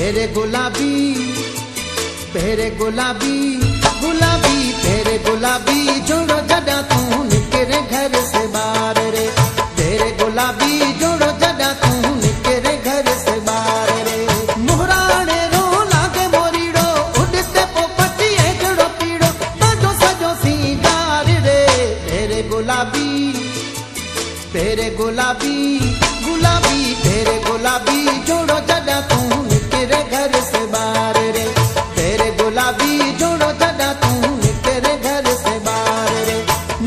फेरे गुलाबी, फेरे गुलाबी, गुलाबी फेरे गुलाबी जोड़ो जड़ा तू निकरे घर से बाहर रे। फेरे गुलाबी जोड़ो जड़ा तू निकरे घर से बाहर रे। मुहराने रो लागे मोरीड़ो उड़ते पोपटी है जड़ो पीड़ो सजो सजो सिंगार रे। फेरे गुलाबी, फेरे गुलाबी, गुलाबी फेरे गुलाबी जोड़ो जड़ा तू निकरे घर से बाहर रे। फेरे गुलाबी जोड़ो जड़ा तू निकरे घर से बाहर रे।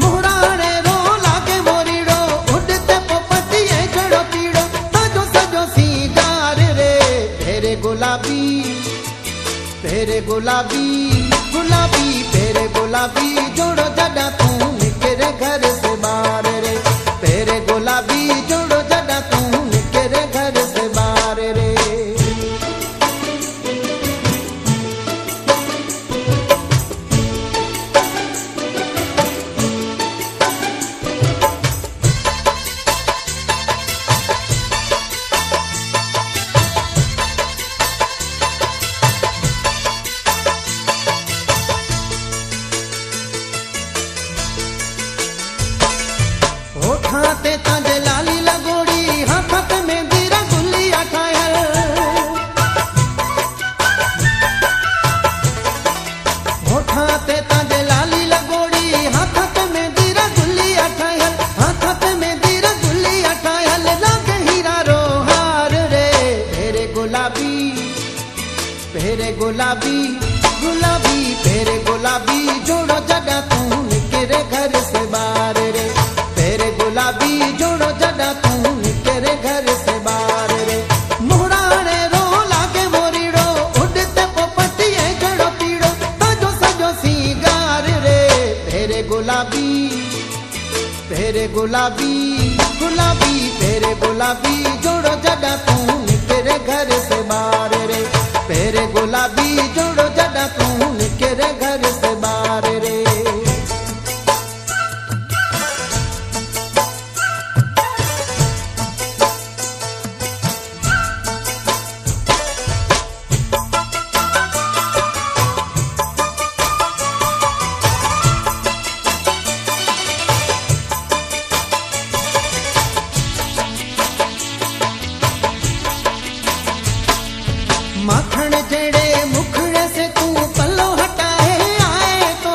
मुहराने रो लागे मोरीड़ो उड़ते पोपटी है जड़ो पीड़ो सजो सजो सिंगार रे। फेरे गुलाबी, फेरे गुलाबी, गुलाबी फेरे गुलाबी जोड़ो जड़ा तू निकरे घर से बाहर रे। फेरे गुलाबी जोड़ो जड़ा तू निकरे घर से बाहर रे। हाथे ताजे लाली लगोड़ी हाथ में दीरा गुल्ली अठायल। हाथे ताजे लाली लगोड़ी हाथ में दीरा गुल्ली अठायल। हाथ में दीरा गुल्ली अठायल लागे हीरा रो हार रे। फेरे गुलाबी, फेरे गुलाबी, गुलाबी फेरे गुलाबी जोड़ो जड़ा तू निकरे घर से बाहर रे। फेरे गुलाबी जोड़ो जड़ा तू निकरे घर से बाहर रे। मुहराने रो लागे मोरीड़ो उड़ते पोपटी है जड़ो पीड़ो सजो सजो सिंगार रे। फेरे गुलाबी, फेरे गुलाबी, गुलाबी फेरे गुलाबी जोड़ो जड़ा तू निकरे घर से बाहर रे। फेरे गुलाबी जोड़ो जड़ा तू निकरे घर से बाहर रे। माखण जेड़े मुखड़े से तू पल्लो हटाए आए तो।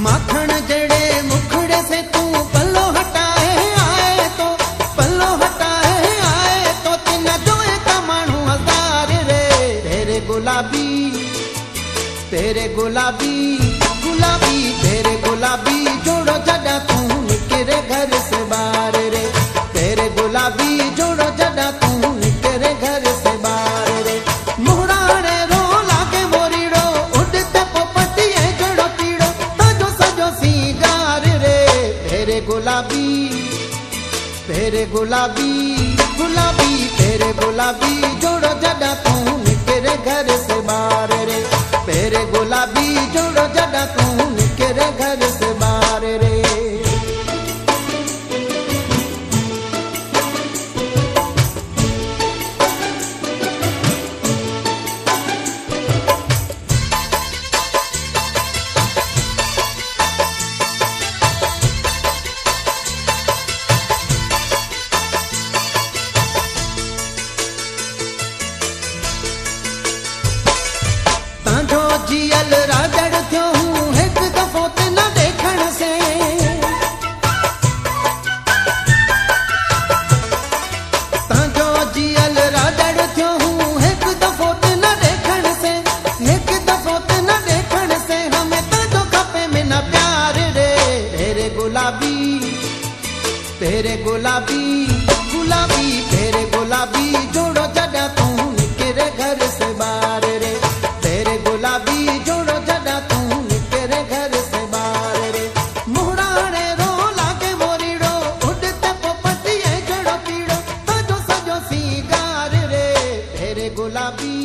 माखण जेड़े मुखड़े से तू पल्लो हटाए आए तो। पल्लो हटाए आए तो तिन जोए का मानू हजार रे। फेरे गुलाबी, फेरे गुलाबी, गुलाबी फेरे गुलाबी जोड़ो जड़ा तू निकरे घर से बाहर रे। फेरे गुलाबी जोड़ो जड़ा तू निकरे घर से बाहर रे। मुहराने रो लागे मोरीड़ो उड़ते पोपटी है जड़ो पीड़ो सजो सजो सिंगार रे। फेरे गुलाबी, फेरे गुलाबी, गुलाबी फेरे गुलाबी जोड़ो जड़ा तू निकरे घर से बाहर रे। फेरे गुलाबी जोड़ो जड़ा तू निकरे घर से बाहर रे। तांजो जियल राजड़ थियो हूँ एक दफो ते न देखण से। तांजो जियल राजड़ थियो हूँ एक दफो ते न देखण से। एक दफो ते न देखण से हमें तांजो खपे में न प्यार रे। फेरे गुलाबी, फेरे गुलाबी, गुलाबी फेरे गुलाबी जोड़ो जड़ा तू निकरे घर से बाहर रे। फेरे गुलाबी जोड़ो जड़ा तू निकरे घर से बाहर रे। मुहराने रो लागे मोरीड़ो उड़ते पोपटी है जड़ो पीड़ो सजो सजो सिंगार रे। फेरे गुलाबी,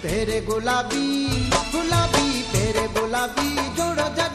फेरे गुलाबी, गुलाबी फेरे गुलाबी जोड़ो जड़ा